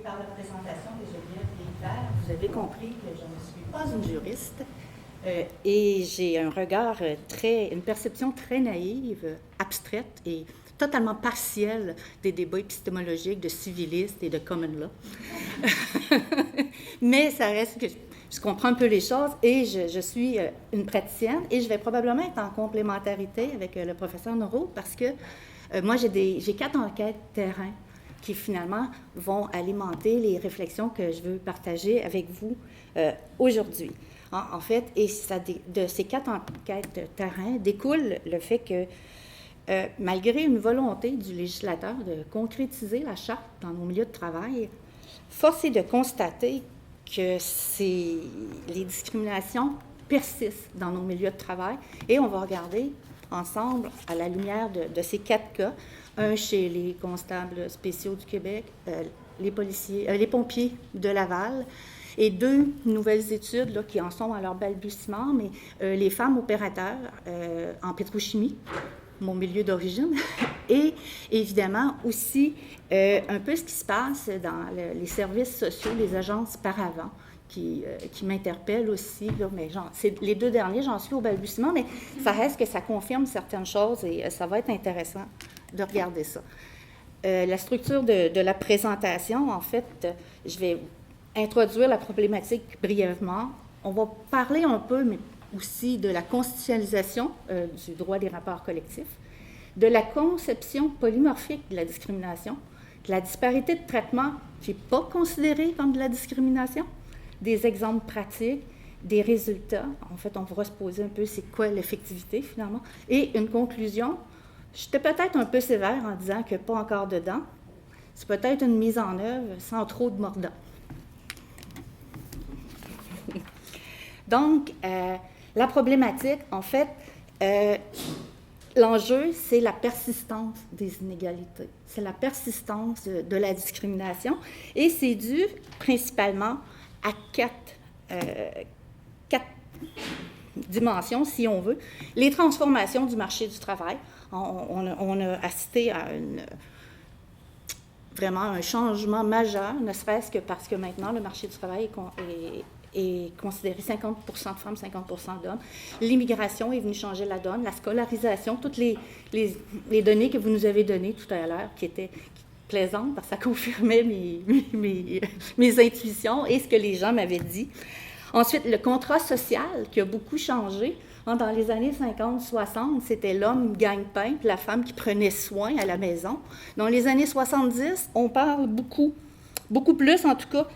par la présentation de Geneviève Lévesque, vous avez compris que je ne suis pas une juriste et j'ai un regard une perception très naïve, abstraite et totalement partielle des débats épistémologiques de civilistes et de common law. Mais ça reste que je comprends un peu les choses et je suis une praticienne et je vais probablement être en complémentarité avec le professeur Noreau parce que moi, j'ai 4 enquêtes terrain qui finalement vont alimenter les réflexions que je veux partager avec vous aujourd'hui. En fait, et de ces 4 enquêtes terrain découle le fait que malgré une volonté du législateur de concrétiser la charte dans nos milieux de travail, force est de constater que les discriminations persistent dans nos milieux de travail et on va regarder ensemble à la lumière de ces 4 cas, un chez les constables spéciaux du Québec, les pompiers de Laval, et 2 nouvelles études là, qui en sont à leur balbutiement, mais les femmes opérateurs en pétrochimie, mon milieu d'origine, et évidemment aussi un peu ce qui se passe dans les services sociaux, les agences par avant, qui m'interpellent aussi. Là, mais les 2 derniers, j'en suis au balbutiement, mais ça reste que ça confirme certaines choses et ça va être intéressant de regarder ça. La structure de la présentation, en fait, je vais introduire la problématique brièvement. On va parler un peu, mais aussi de la constitutionnalisation du droit des rapports collectifs, de la conception polymorphique de la discrimination, de la disparité de traitement qui n'est pas considérée comme de la discrimination, des exemples pratiques, des résultats. En fait, on va se poser un peu c'est quoi l'effectivité finalement, et une conclusion. J'étais peut-être un peu sévère en disant que pas encore dedans. C'est peut-être une mise en œuvre sans trop de mordant. Donc, la problématique, en fait, l'enjeu, c'est la persistance des inégalités. C'est la persistance de la discrimination et c'est dû principalement à 4 dimensions, si on veut. Les transformations du marché du travail. On a assisté à vraiment un changement majeur, ne serait-ce que parce que maintenant, le marché du travail est considéré 50% de femmes, 50% d'hommes. L'immigration est venue changer la donne, la scolarisation, toutes les données que vous nous avez données tout à l'heure, qui étaient plaisantes parce que ça confirmait mes intuitions et ce que les gens m'avaient dit. Ensuite, le contrat social qui a beaucoup changé. Dans les années 50-60, c'était l'homme gagne-pain, puis la femme qui prenait soin à la maison. Dans les années 70, on parle beaucoup plus en tout cas,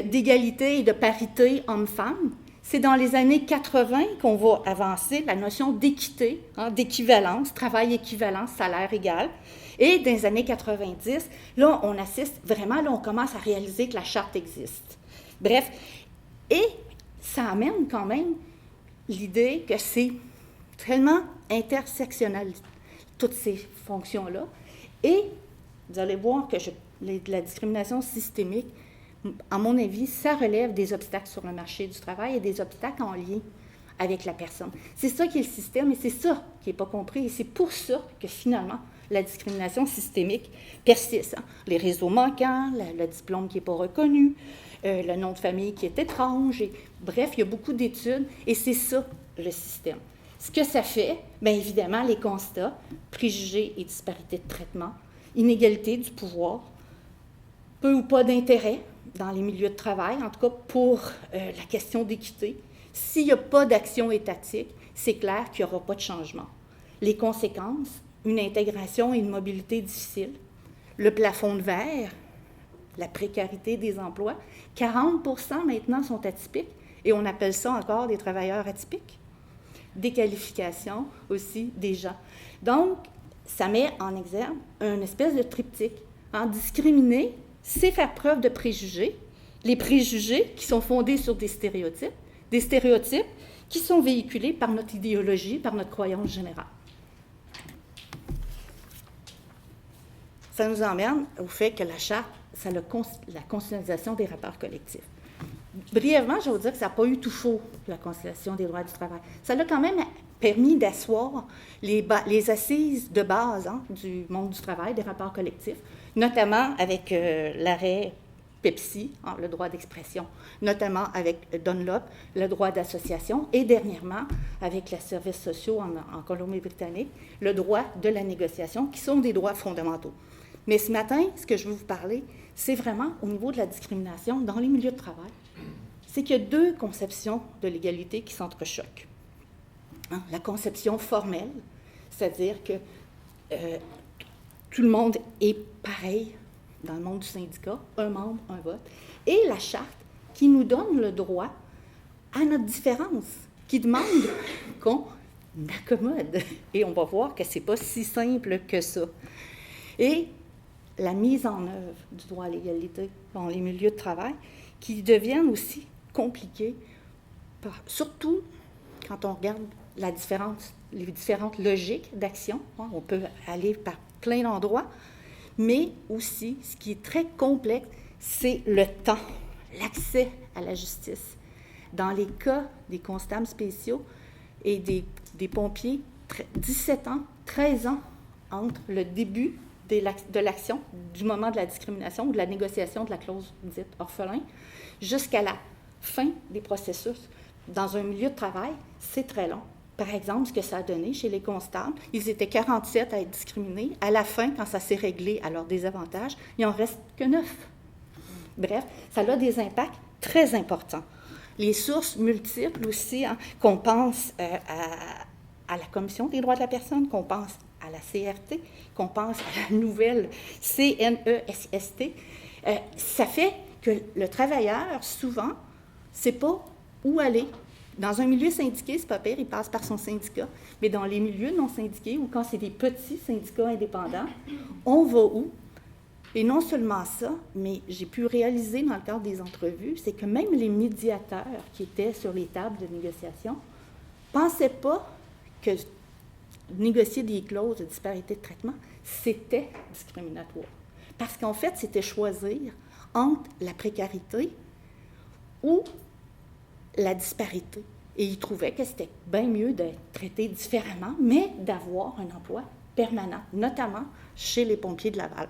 d'égalité et de parité homme-femme. C'est dans les années 80 qu'on va avancer la notion d'équité, d'équivalence, travail équivalent, salaire égal. Et dans les années 90, là, on assiste vraiment, là, on commence à réaliser que la charte existe. Bref, et ça amène quand même l'idée que c'est tellement intersectionnel, toutes ces fonctions-là. Et vous allez voir que la discrimination systémique, à mon avis, ça relève des obstacles sur le marché du travail et des obstacles en lien avec la personne. C'est ça qui est le système et c'est ça qui n'est pas compris. Et c'est pour ça que finalement, la discrimination systémique persiste. Les réseaux manquants, le diplôme qui n'est pas reconnu, le nom de famille qui est étrange. Bref, il y a beaucoup d'études et c'est ça le système. Ce que ça fait, bien évidemment, les constats, préjugés et disparités de traitement, inégalité du pouvoir, peu ou pas d'intérêt dans les milieux de travail, en tout cas pour la question d'équité. S'il n'y a pas d'action étatique, c'est clair qu'il n'y aura pas de changement. Les conséquences, une intégration et une mobilité difficile, le plafond de verre, la précarité des emplois. 40% maintenant sont atypiques et on appelle ça encore des travailleurs atypiques. Déqualification aussi des gens. Donc, ça met en exergue une espèce de triptyque. Discriminer, c'est faire preuve de préjugés. Les préjugés qui sont fondés sur des stéréotypes qui sont véhiculés par notre idéologie, par notre croyance générale. Ça nous emmène au fait que la charte, c'est la constitutionnalisation des rapports collectifs. Brièvement, je vais vous dire que ça n'a pas eu tout faux, la conciliation des droits du travail. Ça a quand même permis d'asseoir les assises de base du monde du travail, des rapports collectifs, notamment avec l'arrêt Pepsi, le droit d'expression, notamment avec Dunlop, le droit d'association, et dernièrement, avec les services sociaux en Colombie-Britannique, le droit de la négociation, qui sont des droits fondamentaux. Mais ce matin, ce que je veux vous parler, c'est vraiment au niveau de la discrimination dans les milieux de travail. C'est qu'il y a deux conceptions de l'égalité qui s'entrechoquent. La conception formelle, c'est-à-dire que tout le monde est pareil dans le monde du syndicat, un membre, un vote, et la charte qui nous donne le droit à notre différence, qui demande qu'on accommode. Et on va voir que ce n'est pas si simple que ça. Et la mise en œuvre du droit à l'égalité dans les milieux de travail, qui deviennent aussi compliqués, surtout quand on regarde les différentes logiques d'action. On peut aller par plein d'endroits, mais aussi, ce qui est très complexe, c'est le temps, l'accès à la justice. Dans les cas des constables spéciaux et des pompiers, 17 ans, 13 ans entre le début de l'action, du moment de la discrimination ou de la négociation de la clause dite orphelin, jusqu'à la fin des processus. Dans un milieu de travail, c'est très long. Par exemple, ce que ça a donné chez les constables, ils étaient 47 à être discriminés. À la fin, quand ça s'est réglé à leur désavantage, il n'en reste que 9. Bref, ça a des impacts très importants. Les sources multiples aussi, qu'on pense à la Commission des droits de la personne, qu'on pense à la CRT, qu'on pense à la nouvelle CNESST, ça fait que le travailleur, souvent, ne sait pas où aller. Dans un milieu syndiqué, c'est pas pire, il passe par son syndicat. Mais dans les milieux non syndiqués, ou quand c'est des petits syndicats indépendants, on va où? Et non seulement ça, mais j'ai pu réaliser dans le cadre des entrevues, c'est que même les médiateurs qui étaient sur les tables de négociation ne pensaient pas que négocier des clauses de disparité de traitement, c'était discriminatoire. Parce qu'en fait, c'était choisir entre la précarité ou la disparité. Et ils trouvaient que c'était bien mieux d'être traité différemment, mais d'avoir un emploi permanent, notamment chez les pompiers de Laval.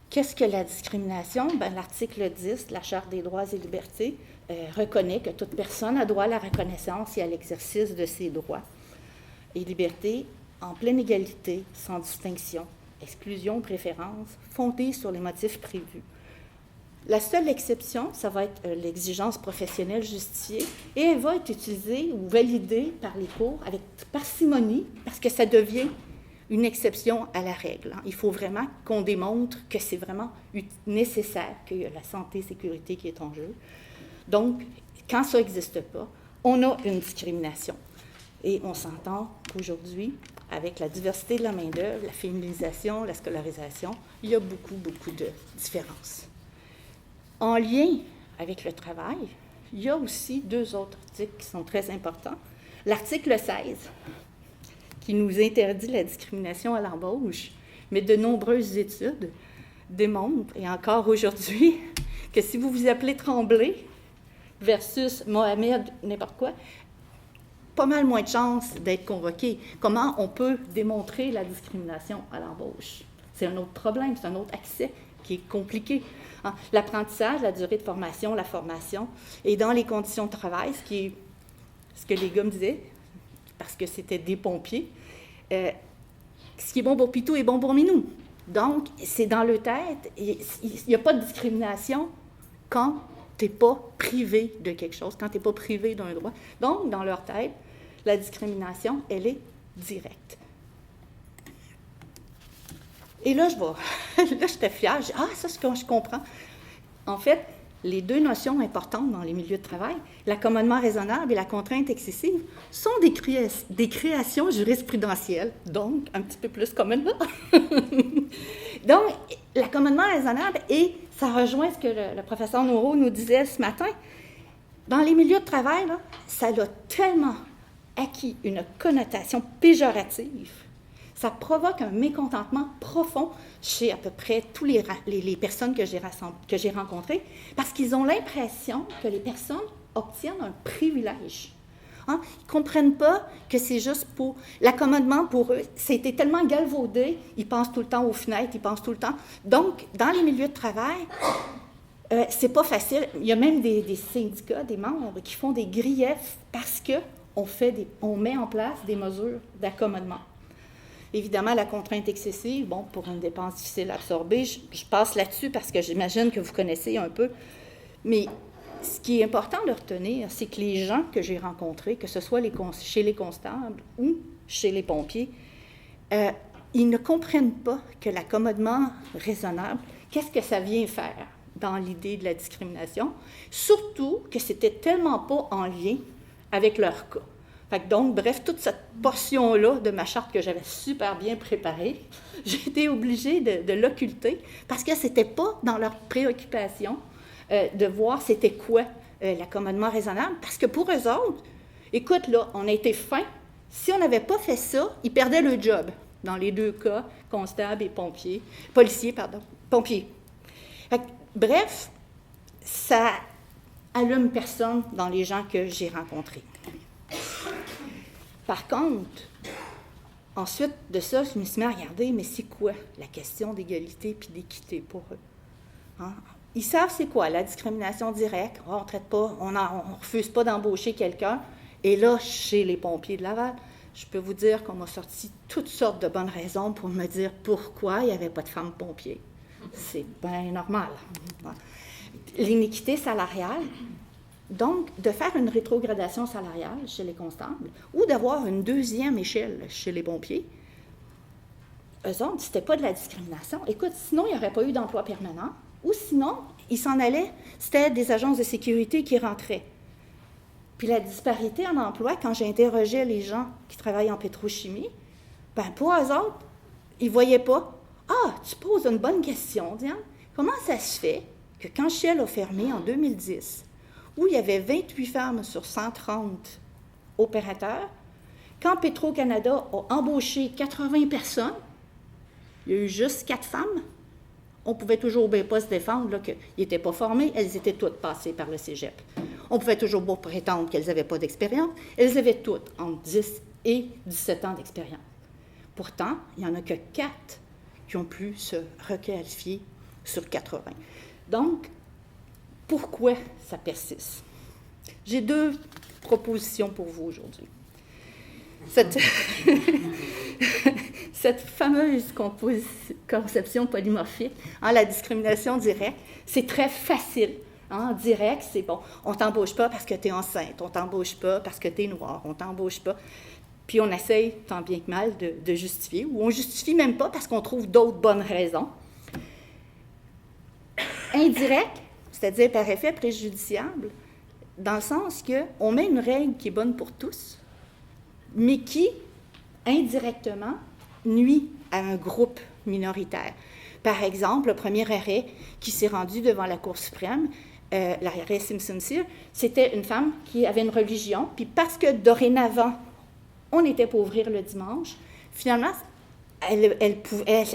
Qu'est-ce que la discrimination? L'article 10 de la Charte des droits et libertés reconnaît que toute personne a droit à la reconnaissance et à l'exercice de ses droits et libertés en pleine égalité, sans distinction, exclusion ou préférence, fondée sur les motifs prévus. La seule exception, ça va être l'exigence professionnelle justifiée, et elle va être utilisée ou validée par les cours avec parcimonie, parce que ça devient une exception à la règle. Il faut vraiment qu'on démontre que c'est vraiment nécessaire, qu'il y a la santé et sécurité qui est en jeu. Donc, quand ça n'existe pas, on a une discrimination. Et on s'entend qu'aujourd'hui, avec la diversité de la main-d'œuvre, la féminisation, la scolarisation, il y a beaucoup, beaucoup de différences. En lien avec le travail, il y a aussi deux autres articles qui sont très importants. L'article 16, qui nous interdit la discrimination à l'embauche, mais de nombreuses études démontrent, et encore aujourd'hui, que si vous vous appelez Tremblay versus Mohamed, n'importe quoi, pas mal moins de chances d'être convoqué. Comment on peut démontrer la discrimination à l'embauche? C'est un autre problème, c'est un autre accès qui est compliqué. L'apprentissage, la durée de formation, la formation, et dans les conditions de travail, ce que les gars me disaient, parce que c'était des pompiers, ce qui est bon pour Pitou est bon pour Minou. Donc, c'est dans leur tête, il n'y a pas de discrimination quand tu n'es pas privé de quelque chose, quand tu n'es pas privé d'un droit. Donc, dans leur tête, la discrimination, elle est directe. Et là, j'étais fière. Ça, c'est ce que je comprends. En fait, les deux notions importantes dans les milieux de travail, l'accommodement raisonnable et la contrainte excessive, sont des créations jurisprudentielles, donc un petit peu plus communes là. Donc, l'accommodement raisonnable, et ça rejoint ce que le professeur Nouro nous disait ce matin, dans les milieux de travail, là, ça a tellement acquis une connotation péjorative. Ça provoque un mécontentement profond chez à peu près toutes les personnes que j'ai rencontrées, parce qu'ils ont l'impression que les personnes obtiennent un privilège. Hein? Ils ne comprennent pas que c'est juste pour... L'accommodement, pour eux, c'était tellement galvaudé, ils pensent tout le temps aux fenêtres, ils pensent tout le temps... Donc, dans les milieux de travail, c'est pas facile. Il y a même des syndicats, des membres qui font des griefs parce qu'on met en place des mesures d'accommodement. Évidemment, la contrainte excessive, bon, pour une dépense difficile à absorber, je passe là-dessus parce que j'imagine que vous connaissez un peu. Mais ce qui est important de retenir, c'est que les gens que j'ai rencontrés, que ce soit chez les constables ou chez les pompiers, ils ne comprennent pas que l'accommodement raisonnable, qu'est-ce que ça vient faire dans l'idée de la discrimination, surtout que c'était tellement pas en lien avec leur cas. Fait que donc, bref, toute cette portion-là de ma charte que j'avais super bien préparée, j'ai été obligée de l'occulter parce que c'était pas dans leur préoccupation de voir c'était quoi l'accommodement raisonnable, parce que pour eux autres, écoute, là, on a été fins. Si on n'avait pas fait ça, ils perdaient le job. Dans les deux cas, constables et policiers. Fait que, bref, ça allume personne dans les gens que j'ai rencontrés. Par contre, ensuite de ça, je me suis mis à regarder, mais c'est quoi la question d'égalité puis d'équité pour eux? Hein? Ils savent c'est quoi la discrimination directe. On traite pas, on refuse pas d'embaucher quelqu'un. Et là, chez les pompiers de Laval, je peux vous dire qu'on m'a sorti toutes sortes de bonnes raisons pour me dire pourquoi il n'y avait pas de femmes pompiers. C'est bien normal. L'iniquité salariale, donc de faire une rétrogradation salariale chez les constables ou d'avoir une deuxième échelle chez les pompiers, eux autres, c'était pas de la discrimination. Écoute, sinon, il n'y aurait pas eu d'emploi permanent. Ou sinon, ils s'en allaient, c'était des agences de sécurité qui rentraient. Puis la disparité en emploi, quand j'interrogeais les gens qui travaillent en pétrochimie, ben pour eux autres, ils ne voyaient pas. Ah, tu poses une bonne question, Diane. Comment ça se fait que quand Shell a fermé en 2010, où il y avait 28 femmes sur 130 opérateurs, quand Petro-Canada a embauché 80 personnes, il y a eu juste 4 femmes. On pouvait toujours bien pas se défendre qu'ils n'étaient pas formés. Elles étaient toutes passées par le cégep. On pouvait toujours pas prétendre qu'elles n'avaient pas d'expérience. Elles avaient toutes entre 10 et 17 ans d'expérience. Pourtant, il n'y en a que 4 qui ont pu se requalifier sur 80. Donc, pourquoi ça persiste? J'ai 2 propositions pour vous aujourd'hui. Cette fameuse conception polymorphique, la discrimination directe, c'est très facile. Direct, c'est bon. On ne t'embauche pas parce que tu es enceinte, on ne t'embauche pas parce que tu es noir, on ne t'embauche pas. Puis on essaye, tant bien que mal, de justifier, ou on ne justifie même pas parce qu'on trouve d'autres bonnes raisons. Indirect, c'est-à-dire par effet préjudiciable, dans le sens qu'on met une règle qui est bonne pour tous, mais qui, indirectement, nuit à un groupe minoritaire. Par exemple, le premier arrêt qui s'est rendu devant la Cour suprême, l'arrêt Simpson-Cyr, c'était une femme qui avait une religion, puis parce que dorénavant, on était pour ouvrir le dimanche, finalement, elle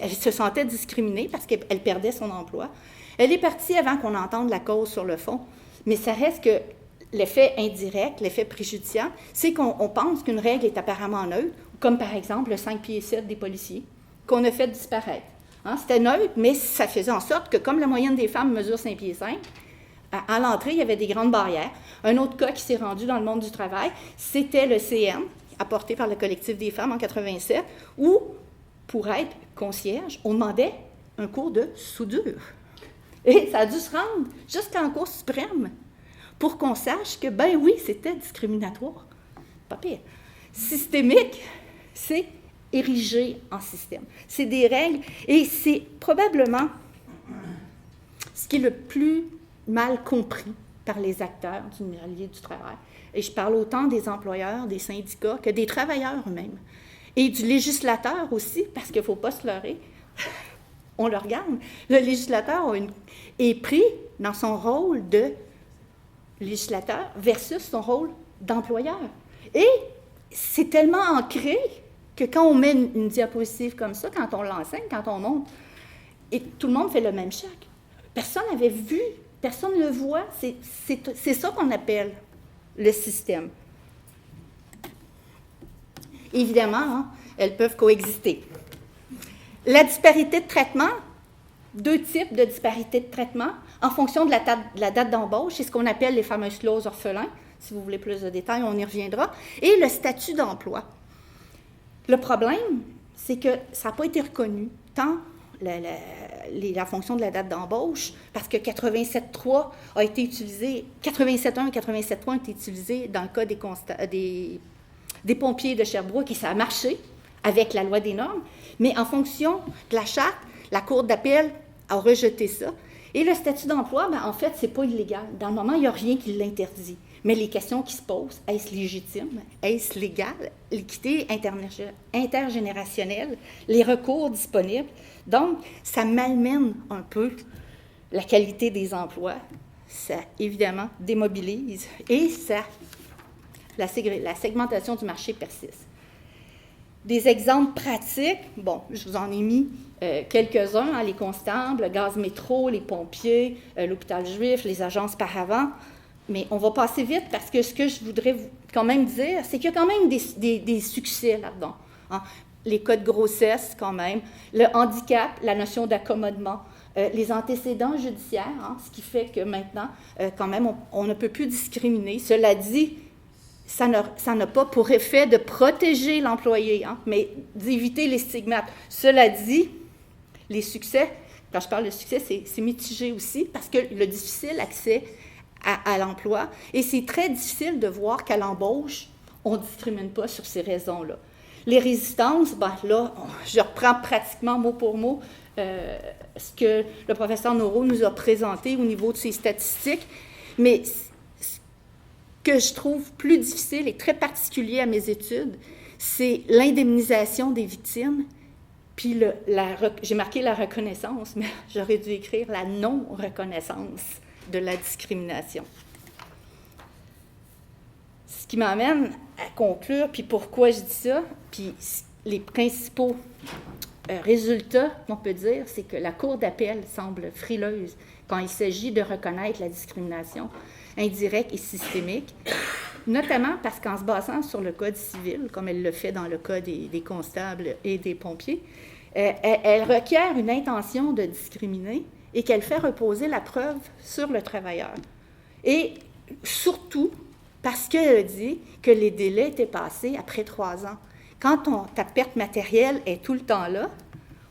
se sentait discriminée parce qu'elle perdait son emploi. Elle est partie avant qu'on entende la cause sur le fond, mais ça reste que l'effet indirect, l'effet préjudiciable, c'est qu'on pense qu'une règle est apparemment neutre, comme par exemple le 5 pieds 7 des policiers, qu'on a fait disparaître. C'était neutre, mais ça faisait en sorte que comme la moyenne des femmes mesure 5 pieds 5, à l'entrée, il y avait des grandes barrières. Un autre cas qui s'est rendu dans le monde du travail, c'était le CN, apporté par le collectif des femmes en 87, où, pour être concierge, on demandait un cours de soudure. Et ça a dû se rendre jusqu'en Cour suprême pour qu'on sache que, ben oui, c'était discriminatoire. Pas pire. Systémique, c'est érigé en système. C'est des règles et c'est probablement ce qui est le plus mal compris par les acteurs du milieu du travail. Et je parle autant des employeurs, des syndicats, que des travailleurs eux-mêmes. Et du législateur aussi, parce qu'il ne faut pas se leurrer. On le regarde. Le législateur est pris dans son rôle de législateur versus son rôle d'employeur. Et c'est tellement ancré que quand on met une diapositive comme ça, quand on l'enseigne, quand on montre, et tout le monde fait le même chèque. Personne n'avait vu, personne ne le voit. C'est ça qu'on appelle le système. évidemment, hein, elles peuvent coexister. La disparité de traitement, 2 types de disparité de traitement en fonction de la date d'embauche, c'est ce qu'on appelle les fameuses clauses orphelins. Si vous voulez plus de détails, on y reviendra. Et le statut d'emploi. Le problème, c'est que ça n'a pas été reconnu, tant la fonction de la date d'embauche, parce que 87.3 a été utilisé, 87.1 et 87.3 ont été utilisés dans le cas des pompiers de Sherbrooke, et ça a marché avec la loi des normes, mais en fonction de la charte, la Cour d'appel a rejeté ça. Et le statut d'emploi, en fait, ce n'est pas illégal. Dans le moment, il n'y a rien qui l'interdit. Mais les questions qui se posent, est-ce légitime? Est-ce légal? L'équité intergénérationnelle, les recours disponibles. Donc, ça malmène un peu la qualité des emplois. Ça, évidemment, démobilise. Et la segmentation du marché persiste. Des exemples pratiques, bon, je vous en ai mis quelques-uns, hein, les constables, le gaz métro, les pompiers, l'hôpital juif, les agences paravent. Mais on va passer vite parce que ce que je voudrais quand même dire, c'est qu'il y a quand même des succès là-dedans. Hein. Les cas de grossesse, quand même, le handicap, la notion d'accommodement, les antécédents judiciaires, hein, ce qui fait que maintenant, quand même, on ne peut plus discriminer. Cela dit, ça n'a pas pour effet de protéger l'employé, hein, mais d'éviter les stigmates. Cela dit, les succès, quand je parle de succès, c'est mitigé aussi parce que le difficile accès à l'emploi, et c'est très difficile de voir qu'à l'embauche, on ne discrimine pas sur ces raisons-là. Les résistances, là, je reprends pratiquement mot pour mot ce que le professeur Noreau nous a présenté au niveau de ses statistiques, mais ce que je trouve plus difficile et très particulier à mes études, c'est l'indemnisation des victimes, puis j'ai marqué la reconnaissance, mais j'aurais dû écrire la non-reconnaissance de la discrimination. Ce qui m'amène à conclure, puis pourquoi je dis ça, puis les principaux résultats qu'on peut dire, c'est que la Cour d'appel semble frileuse quand il s'agit de reconnaître la discrimination indirecte et systémique, notamment parce qu'en se basant sur le Code civil, comme elle le fait dans le cas des constables et des pompiers, elle requiert une intention de discriminer et qu'elle fait reposer la preuve sur le travailleur. Et surtout, parce qu'elle dit que les délais étaient passés après 3 ans. Quand ta perte matérielle est tout le temps là,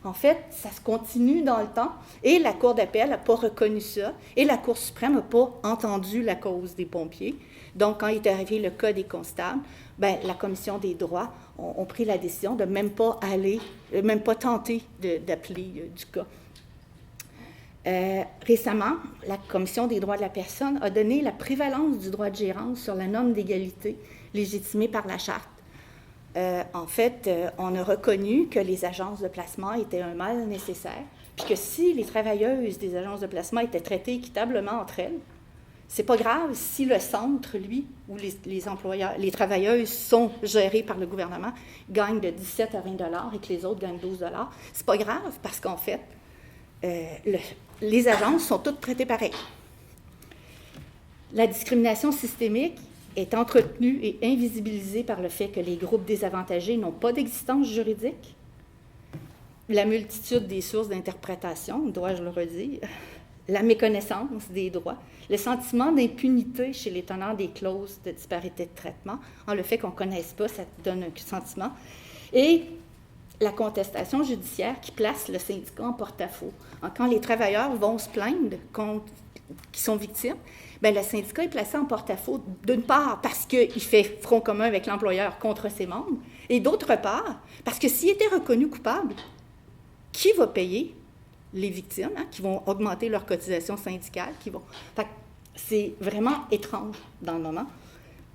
en fait, ça se continue dans le temps, et la Cour d'appel n'a pas reconnu ça, et la Cour suprême n'a pas entendu la cause des pompiers. Donc, quand il est arrivé le cas des constables, la Commission des droits a pris la décision de même pas tenter d'appeler du cas. Récemment, la Commission des droits de la personne a donné la prévalence du droit de gérance sur la norme d'égalité légitimée par la Charte. En fait, on a reconnu que les agences de placement étaient un mal nécessaire, puis que si les travailleuses des agences de placement étaient traitées équitablement entre elles, c'est pas grave si le centre, lui, où les travailleuses sont gérées par le gouvernement, gagnent de 17 à 20 $ et que les autres gagnent 12 $. C'est pas grave parce qu'en fait, les agences sont toutes traitées pareil. La discrimination systémique est entretenue et invisibilisée par le fait que les groupes désavantagés n'ont pas d'existence juridique, la multitude des sources d'interprétation, dois-je le redire, la méconnaissance des droits, le sentiment d'impunité chez les tenants des clauses de disparité de traitement, le fait qu'on ne connaisse pas, ça donne un sentiment, et la contestation judiciaire qui place le syndicat en porte-à-faux. Quand les travailleurs vont se plaindre qu'ils sont victimes, le syndicat est placé en porte-à-faux, d'une part parce qu'il fait front commun avec l'employeur contre ses membres, et d'autre part parce que s'il était reconnu coupable, qui va payer? Les victimes, qui vont augmenter leur cotisation syndicale, c'est vraiment étrange dans le moment.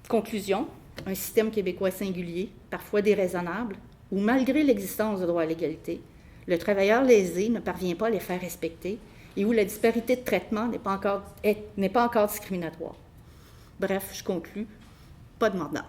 Conclusion, un système québécois singulier, parfois déraisonnable, où malgré l'existence de droits à l'égalité, le travailleur lésé ne parvient pas à les faire respecter et où la disparité de traitement n'est pas encore discriminatoire. Bref, je conclus, pas de mandat.